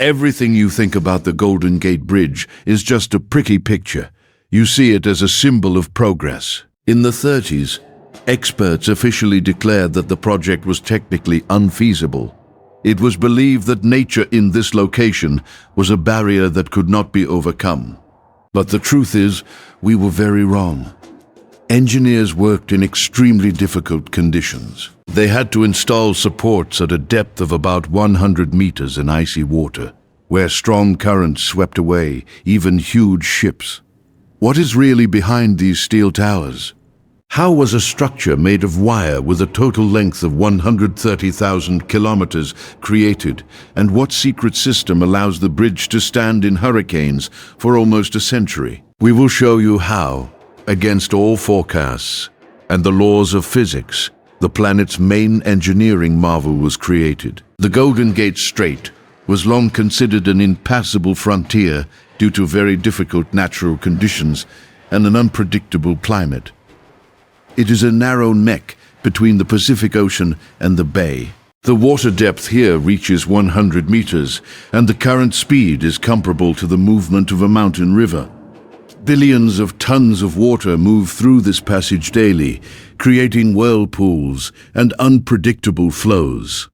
Everything you think about the Golden Gate Bridge is just a pretty picture. You see it as a symbol of progress. In the 30s, experts officially declared that the project was technically unfeasible. It was believed that nature in this location was a barrier that could not be overcome. But the truth is, we were very wrong. Engineers worked in extremely difficult conditions. They had to install supports at a depth of about 100 meters in icy water, where strong currents swept away even huge ships. What is really behind these steel towers? How was a structure made of wire with a total length of 130,000 kilometers created, and what secret system allows the bridge to stand in hurricanes for almost a century? We will show you how, against all forecasts and the laws of physics, the planet's main engineering marvel was created. The Golden Gate Strait was long considered an impassable frontier due to very difficult natural conditions and an unpredictable climate. It is a narrow neck between the Pacific Ocean and the bay. The water depth here reaches 100 meters, and the current speed is comparable to the movement of a mountain river. Billions of tons of water move through this passage daily, creating whirlpools and unpredictable flows.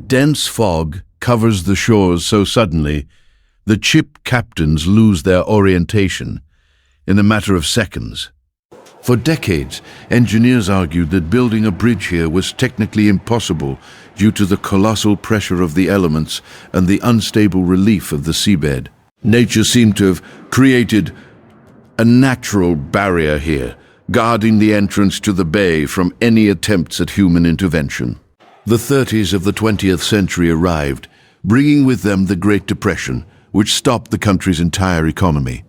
Dense fog covers the shores so suddenly, the ship captains lose their orientation in a matter of seconds. For decades, engineers argued that building a bridge here was technically impossible due to the colossal pressure of the elements and the unstable relief of the seabed. Nature seemed to have created a natural barrier here, guarding the entrance to the bay from any attempts at human intervention. The 30s of the 20th century arrived, bringing with them the Great Depression, which stopped the country's entire economy.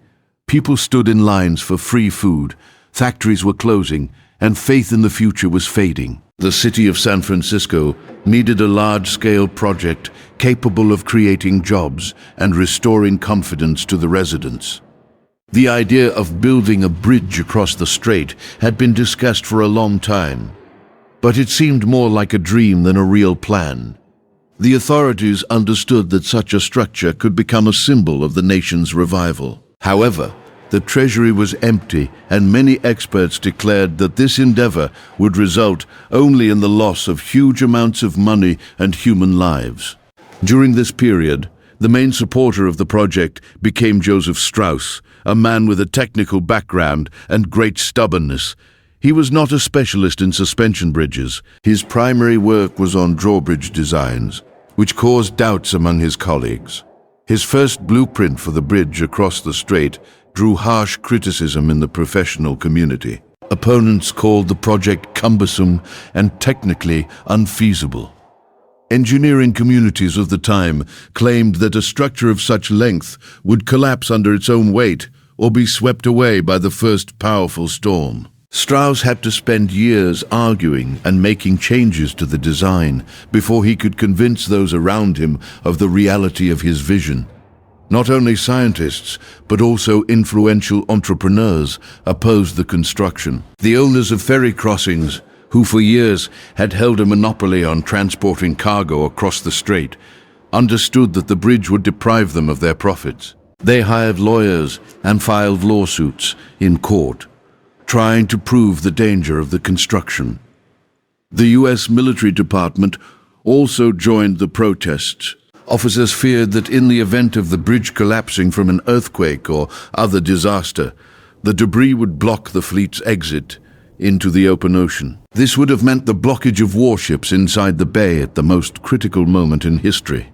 People stood in lines for free food, factories were closing, and faith in the future was fading. The city of San Francisco needed a large-scale project capable of creating jobs and restoring confidence to the residents. The idea of building a bridge across the strait had been discussed for a long time, but it seemed more like a dream than a real plan. The authorities understood that such a structure could become a symbol of the nation's revival. However, the treasury was empty, and many experts declared that this endeavor would result only in the loss of huge amounts of money and human lives. During this period, the main supporter of the project became Joseph Strauss, a man with a technical background and great stubbornness. He was not a specialist in suspension bridges. His primary work was on drawbridge designs, which caused doubts among his colleagues. His first blueprint for the bridge across the strait drew harsh criticism in the professional community. Opponents called the project cumbersome and technically unfeasible. Engineering communities of the time claimed that a structure of such length would collapse under its own weight or be swept away by the first powerful storm. Strauss had to spend years arguing and making changes to the design before he could convince those around him of the reality of his vision. Not only scientists, but also influential entrepreneurs opposed the construction. The owners of ferry crossings, who for years had held a monopoly on transporting cargo across the strait, understood that the bridge would deprive them of their profits. They hired lawyers and filed lawsuits in court, trying to prove the danger of the construction. The U.S. military department also joined the protests. Officers feared that in the event of the bridge collapsing from an earthquake or other disaster, the debris would block the fleet's exit into the open ocean. This would have meant the blockage of warships inside the bay at the most critical moment in history.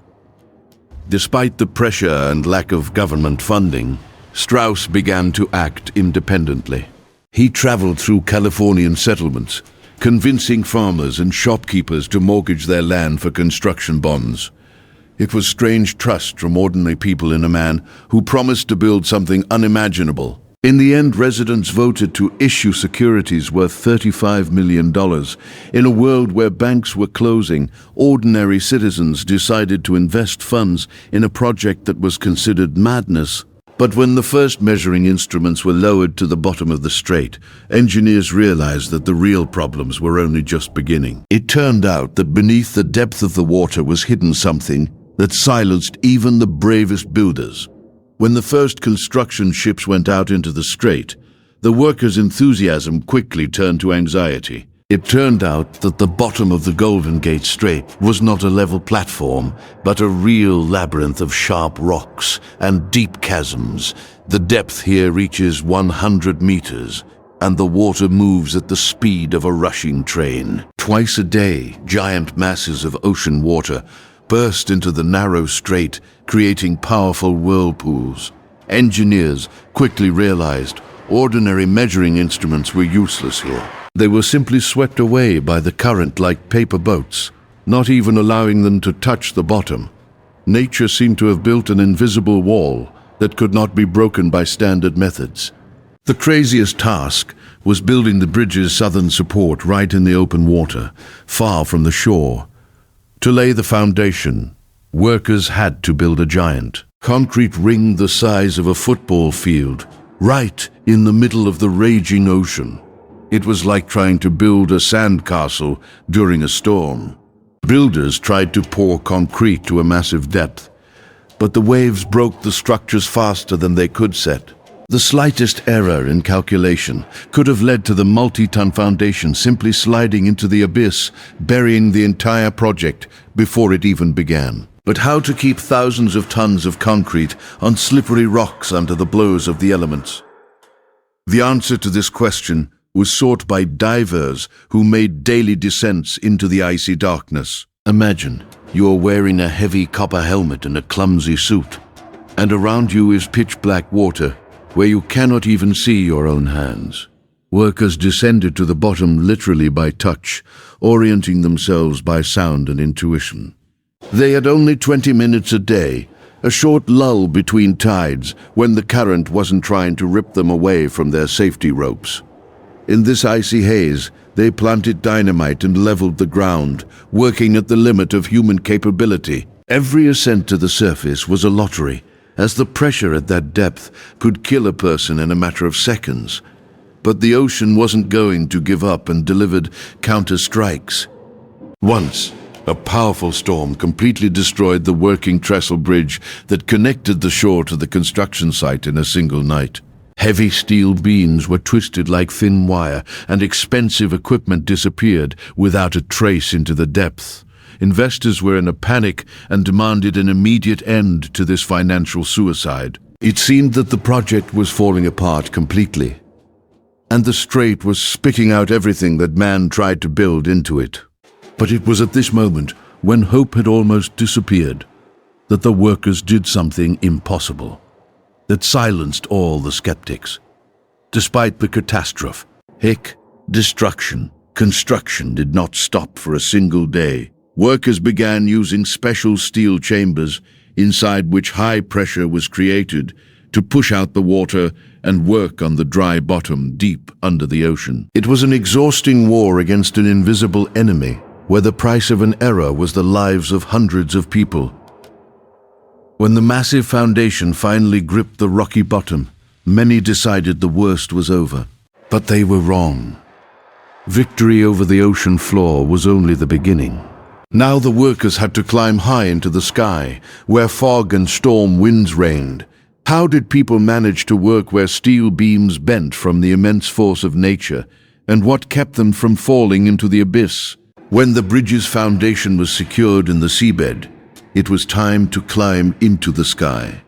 Despite the pressure and lack of government funding, Strauss began to act independently. He traveled through Californian settlements, convincing farmers and shopkeepers to mortgage their land for construction bonds. It was strange trust from ordinary people in a man who promised to build something unimaginable. In the end, residents voted to issue securities worth $35 million. In a world where banks were closing, ordinary citizens decided to invest funds in a project that was considered madness. But when the first measuring instruments were lowered to the bottom of the strait, engineers realized that the real problems were only just beginning. It turned out that beneath the depth of the water was hidden something that silenced even the bravest builders. When the first construction ships went out into the strait, the workers' enthusiasm quickly turned to anxiety. It turned out that the bottom of the Golden Gate Strait was not a level platform, but a real labyrinth of sharp rocks and deep chasms. The depth here reaches 100 meters, and the water moves at the speed of a rushing train. Twice a day, giant masses of ocean water burst into the narrow strait, creating powerful whirlpools. Engineers quickly realized ordinary measuring instruments were useless here. They were simply swept away by the current like paper boats, not even allowing them to touch the bottom. Nature seemed to have built an invisible wall that could not be broken by standard methods. The craziest task was building the bridge's southern support right in the open water, far from the shore. To lay the foundation, workers had to build a giant concrete ring the size of a football field, right in the middle of the raging ocean. It was like trying to build a sandcastle during a storm. Builders tried to pour concrete to a massive depth, but the waves broke the structures faster than they could set. The slightest error in calculation could have led to the multi-ton foundation simply sliding into the abyss, burying the entire project before it even began. But how to keep thousands of tons of concrete on slippery rocks under the blows of the elements? The answer to this question was sought by divers who made daily descents into the icy darkness. Imagine you are wearing a heavy copper helmet and a clumsy suit, and around you is pitch-black water where you cannot even see your own hands. Workers descended to the bottom literally by touch, orienting themselves by sound and intuition. They had only 20 minutes a day, a short lull between tides when the current wasn't trying to rip them away from their safety ropes. In this icy haze, they planted dynamite and leveled the ground, working at the limit of human capability. Every ascent to the surface was a lottery, as the pressure at that depth could kill a person in a matter of seconds. But the ocean wasn't going to give up and delivered counter-strikes. Once, a powerful storm completely destroyed the working trestle bridge that connected the shore to the construction site in a single night. Heavy steel beams were twisted like thin wire, and expensive equipment disappeared without a trace into the depth. Investors were in a panic and demanded an immediate end to this financial suicide. It seemed that the project was falling apart completely, and the strait was spitting out everything that man tried to build into it. But it was at this moment, when hope had almost disappeared, that the workers did something impossible that silenced all the skeptics. Despite the catastrophe, destruction, construction did not stop for a single day. Workers began using special steel chambers inside which high pressure was created to push out the water and work on the dry bottom deep under the ocean. It was an exhausting war against an invisible enemy, where the price of an error was the lives of hundreds of people. When the massive foundation finally gripped the rocky bottom, many decided the worst was over. But they were wrong. Victory over the ocean floor was only the beginning. Now the workers had to climb high into the sky, where fog and storm winds reigned. How did people manage to work where steel beams bent from the immense force of nature, and what kept them from falling into the abyss? When the bridge's foundation was secured in the seabed, it was time to climb into the sky.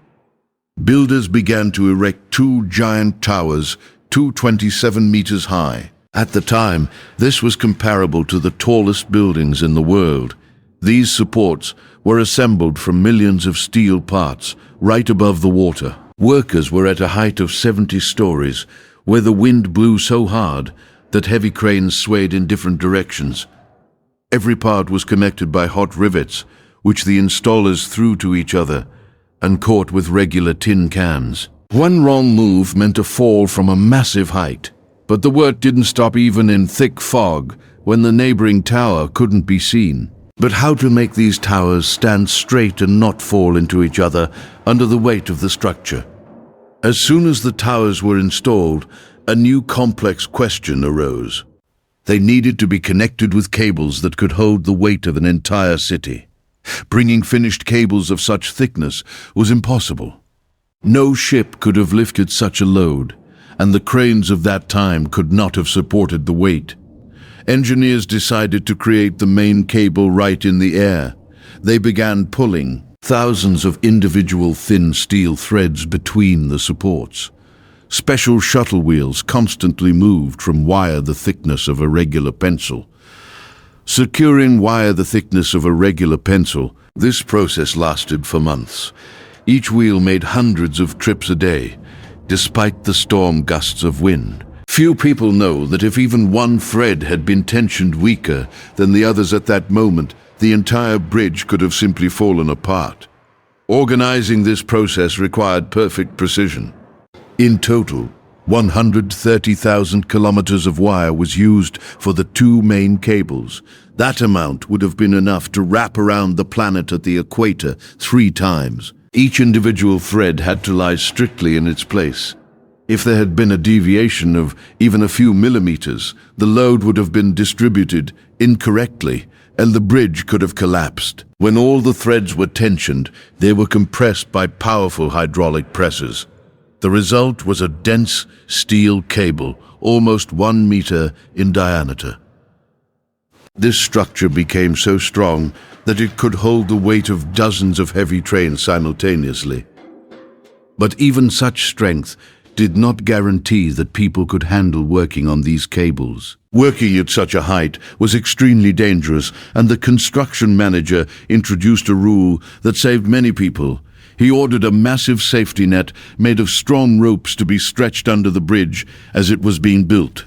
Builders began to erect two giant towers, 227 meters high. At the time, this was comparable to the tallest buildings in the world. These supports were assembled from millions of steel parts right above the water. Workers were at a height of 70 stories, where the wind blew so hard that heavy cranes swayed in different directions. Every part was connected by hot rivets, which the installers threw to each other and caught with regular tin cans. One wrong move meant a fall from a massive height, but the work didn't stop even in thick fog when the neighboring tower couldn't be seen. But how to make these towers stand straight and not fall into each other under the weight of the structure? As soon as the towers were installed, a new complex question arose. They needed to be connected with cables that could hold the weight of an entire city. Bringing finished cables of such thickness was impossible. No ship could have lifted such a load, and the cranes of that time could not have supported the weight. Engineers decided to create the main cable right in the air. They began pulling thousands of individual thin steel threads between the supports. Special shuttle wheels constantly moved from wire the thickness of a regular pencil. Securing wire the thickness of a regular pencil, this process lasted for months. Each wheel made hundreds of trips a day, despite the storm gusts of wind. Few people know that if even one thread had been tensioned weaker than the others at that moment, the entire bridge could have simply fallen apart. Organizing this process required perfect precision. In total, 130,000 kilometers of wire was used for the two main cables. That amount would have been enough to wrap around the planet at the equator 3 times. Each individual thread had to lie strictly in its place. If there had been a deviation of even a few millimeters, the load would have been distributed incorrectly, and the bridge could have collapsed. When all the threads were tensioned, they were compressed by powerful hydraulic presses. The result was a dense steel cable, almost 1 meter in diameter. This structure became so strong that it could hold the weight of dozens of heavy trains simultaneously. But even such strength did not guarantee that people could handle working on these cables. Working at such a height was extremely dangerous, and the construction manager introduced a rule that saved many people. He ordered a massive safety net made of strong ropes to be stretched under the bridge as it was being built.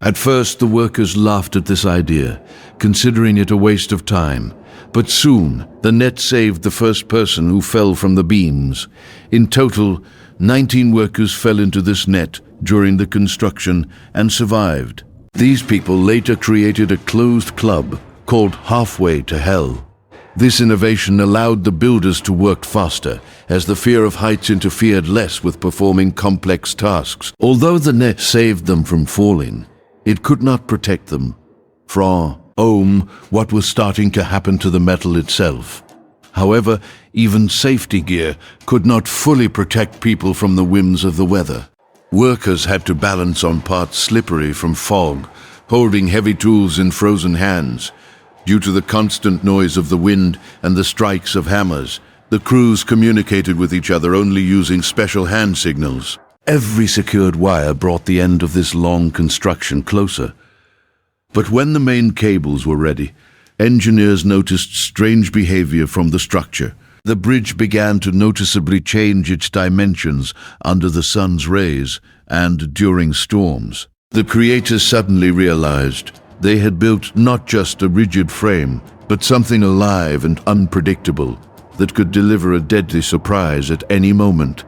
At first, the workers laughed at this idea, considering it a waste of time. But soon, the net saved the first person who fell from the beams. In total, 19 workers fell into this net during the construction and survived. These people later created a closed club called Halfway to Hell. This innovation allowed the builders to work faster, as the fear of heights interfered less with performing complex tasks. Although the net saved them from falling, it could not protect them from what was starting to happen to the metal itself. However, even safety gear could not fully protect people from the whims of the weather. Workers had to balance on parts slippery from fog, holding heavy tools in frozen hands. Due to the constant noise of the wind and the strikes of hammers, the crews communicated with each other only using special hand signals. Every secured wire brought the end of this long construction closer. But when the main cables were ready, engineers noticed strange behavior from the structure. The bridge began to noticeably change its dimensions under the sun's rays and during storms. The creators suddenly realized they had built not just a rigid frame, but something alive and unpredictable that could deliver a deadly surprise at any moment.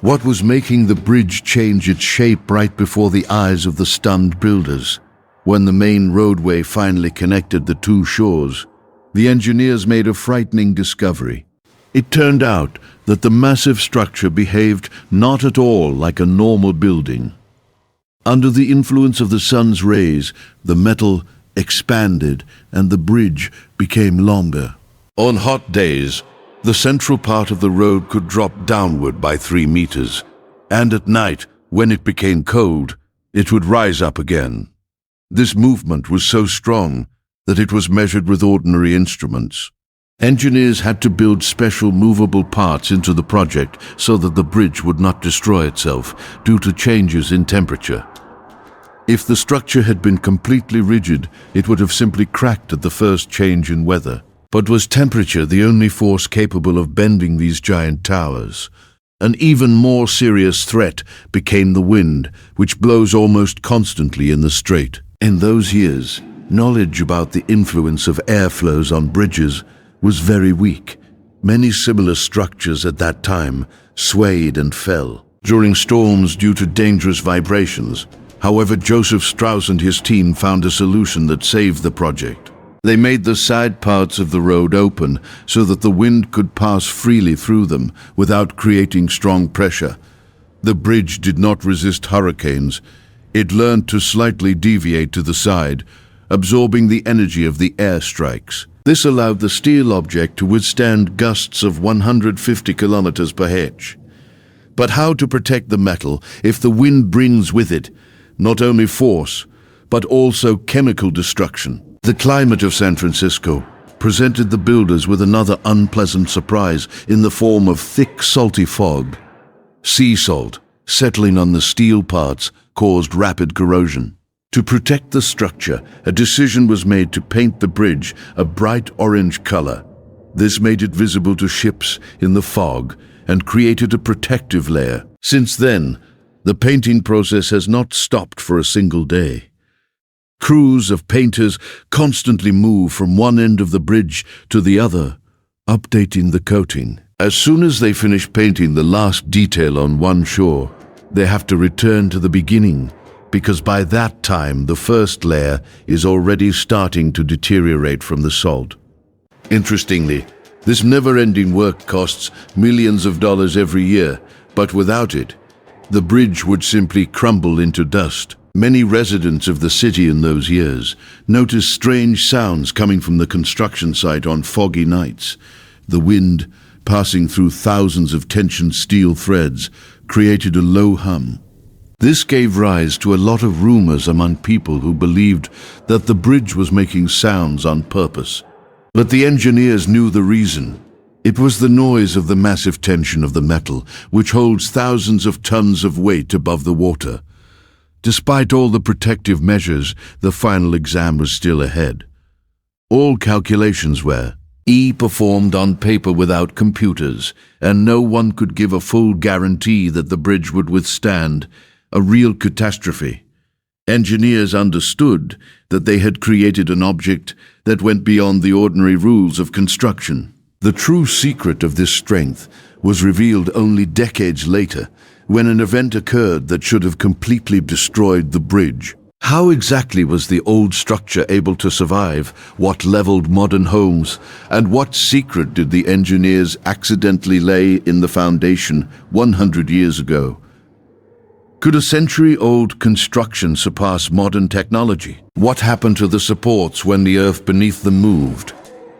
What was making the bridge change its shape right before the eyes of the stunned builders? When the main roadway finally connected the two shores, the engineers made a frightening discovery. It turned out that the massive structure behaved not at all like a normal building. Under the influence of the sun's rays, the metal expanded and the bridge became longer. On hot days, the central part of the road could drop downward by 3 meters, and at night, when it became cold, it would rise up again. This movement was so strong that it was measured with ordinary instruments. Engineers had to build special movable parts into the project so that the bridge would not destroy itself due to changes in temperature. If the structure had been completely rigid, it would have simply cracked at the first change in weather. But was temperature the only force capable of bending these giant towers? An even more serious threat became the wind, which blows almost constantly in the strait. In those years, knowledge about the influence of airflows on bridges was very weak. Many similar structures at that time swayed and fell during storms due to dangerous vibrations. However, Joseph Strauss and his team found a solution that saved the project. They made the side parts of the road open so that the wind could pass freely through them without creating strong pressure. The bridge did not resist hurricanes. It learned to slightly deviate to the side, absorbing the energy of the airstrikes. This allowed the steel object to withstand gusts of 150 kilometers per h. But how to protect the metal if the wind brings with it not only force, but also chemical destruction? The climate of San Francisco presented the builders with another unpleasant surprise in the form of thick, salty fog. Sea salt, settling on the steel parts, caused rapid corrosion. To protect the structure, a decision was made to paint the bridge a bright orange color. This made it visible to ships in the fog and created a protective layer. Since then, the painting process has not stopped for a single day. Crews of painters constantly move from one end of the bridge to the other, updating the coating. As soon as they finish painting the last detail on one shore, they have to return to the beginning, because by that time the first layer is already starting to deteriorate from the salt. Interestingly, this never-ending work costs millions of dollars every year, but without it, the bridge would simply crumble into dust. Many residents of the city in those years noticed strange sounds coming from the construction site on foggy nights. The wind, passing through thousands of tensioned steel threads, created a low hum. This gave rise to a lot of rumors among people who believed that the bridge was making sounds on purpose. But the engineers knew the reason. It was the noise of the massive tension of the metal, which holds thousands of tons of weight above the water. Despite all the protective measures, the final exam was still ahead. All calculations were performed on paper without computers, and no one could give a full guarantee that the bridge would withstand a real catastrophe. Engineers understood that they had created an object that went beyond the ordinary rules of construction. The true secret of this strength was revealed only decades later, when an event occurred that should have completely destroyed the bridge. How exactly was the old structure able to survive what leveled modern homes, and what secret did the engineers accidentally lay in the foundation 100 years ago? Could a century-old construction surpass modern technology? What happened to the supports when the earth beneath them moved?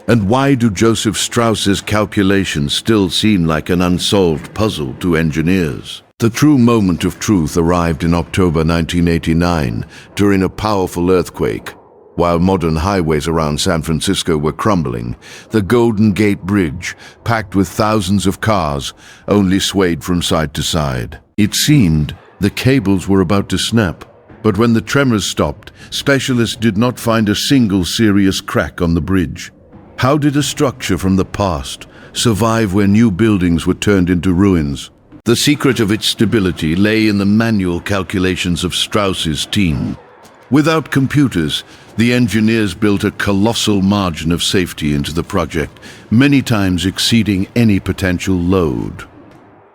And why do Joseph Strauss's calculations still seem like an unsolved puzzle to engineers? The true moment of truth arrived in October 1989 during a powerful earthquake. While modern highways around San Francisco were crumbling, the Golden Gate Bridge, packed with thousands of cars, only swayed from side to side. It seemed the cables were about to snap, but when the tremors stopped, specialists did not find a single serious crack on the bridge. How did a structure from the past survive when new buildings were turned into ruins? The secret of its stability lay in the manual calculations of Strauss's team. Without computers, the engineers built a colossal margin of safety into the project, many times exceeding any potential load.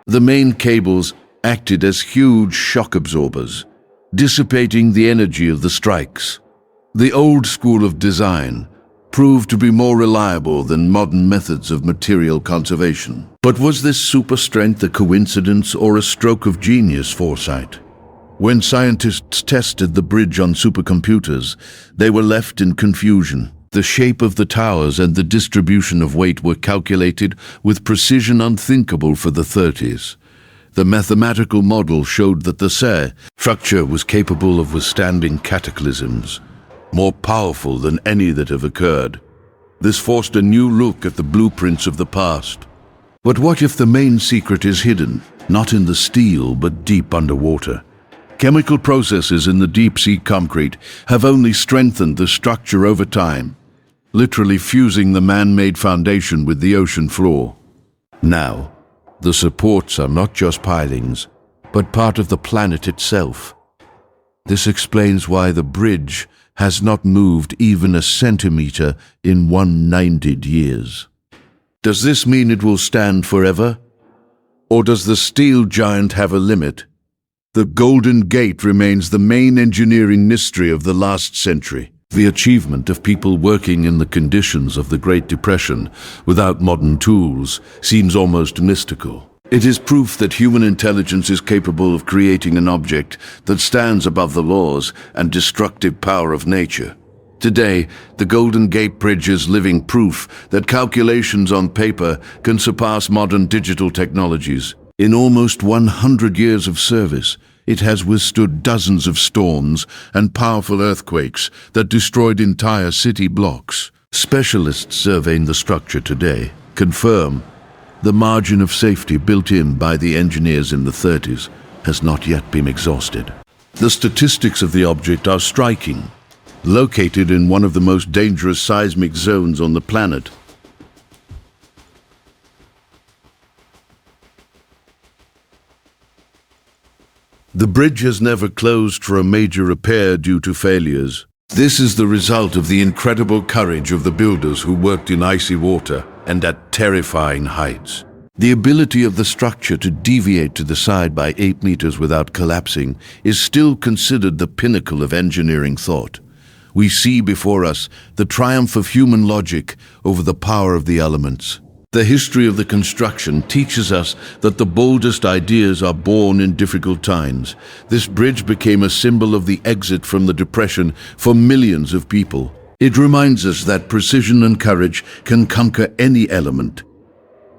The main cables acted as huge shock absorbers, dissipating the energy of the strikes. The old school of design proved to be more reliable than modern methods of material conservation. But was this super strength a coincidence or a stroke of genius foresight? When scientists tested the bridge on supercomputers, they were left in confusion. The shape of the towers and the distribution of weight were calculated with precision unthinkable for the 30s. The mathematical model showed that the structure was capable of withstanding cataclysms, more powerful than any that have occurred. This forced a new look at the blueprints of the past. But what if the main secret is hidden, not in the steel, but deep underwater? Chemical processes in the deep-sea concrete have only strengthened the structure over time, literally fusing the man-made foundation with the ocean floor. Now, the supports are not just pilings, but part of the planet itself. This explains why the bridge has not moved even a centimeter in 190 years. Does this mean it will stand forever? Or does the steel giant have a limit? The Golden Gate remains the main engineering mystery of the last century. The achievement of people working in the conditions of the Great Depression without modern tools seems almost mystical. It is proof that human intelligence is capable of creating an object that stands above the laws and destructive power of nature. Today, the Golden Gate Bridge is living proof that calculations on paper can surpass modern digital technologies. In almost 100 years of service, it has withstood dozens of storms and powerful earthquakes that destroyed entire city blocks. Specialists surveying the structure today confirm the margin of safety built in by the engineers in the 30s has not yet been exhausted. The statistics of the object are striking. Located in one of the most dangerous seismic zones on the planet, the bridge has never closed for a major repair due to failures. This is the result of the incredible courage of the builders who worked in icy water and at terrifying heights. The ability of the structure to deviate to the side by 8 meters without collapsing is still considered the pinnacle of engineering thought. We see before us the triumph of human logic over the power of the elements. The history of the construction teaches us that the boldest ideas are born in difficult times. This bridge became a symbol of the exit from the Depression for millions of people. It reminds us that precision and courage can conquer any element.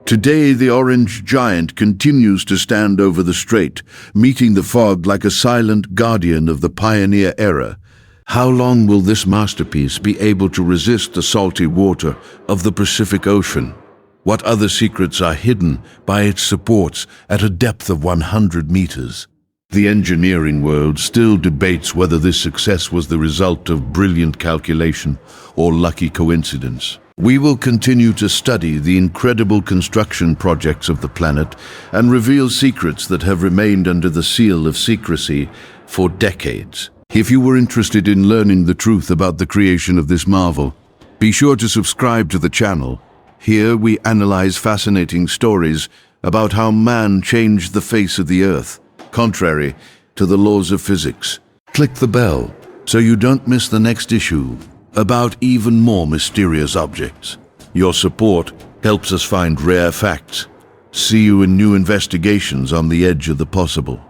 Today, the orange giant continues to stand over the strait, meeting the fog like a silent guardian of the pioneer era. How long will this masterpiece be able to resist the salty water of the Pacific Ocean? What other secrets are hidden by its supports at a depth of 100 meters? The engineering world still debates whether this success was the result of brilliant calculation or lucky coincidence. We will continue to study the incredible construction projects of the planet and reveal secrets that have remained under the seal of secrecy for decades. If you were interested in learning the truth about the creation of this marvel, be sure to subscribe to the channel. Here we analyze fascinating stories about how man changed the face of the earth, contrary to the laws of physics. Click the bell so you don't miss the next issue about even more mysterious objects. Your support helps us find rare facts. See you in new investigations on the edge of the possible.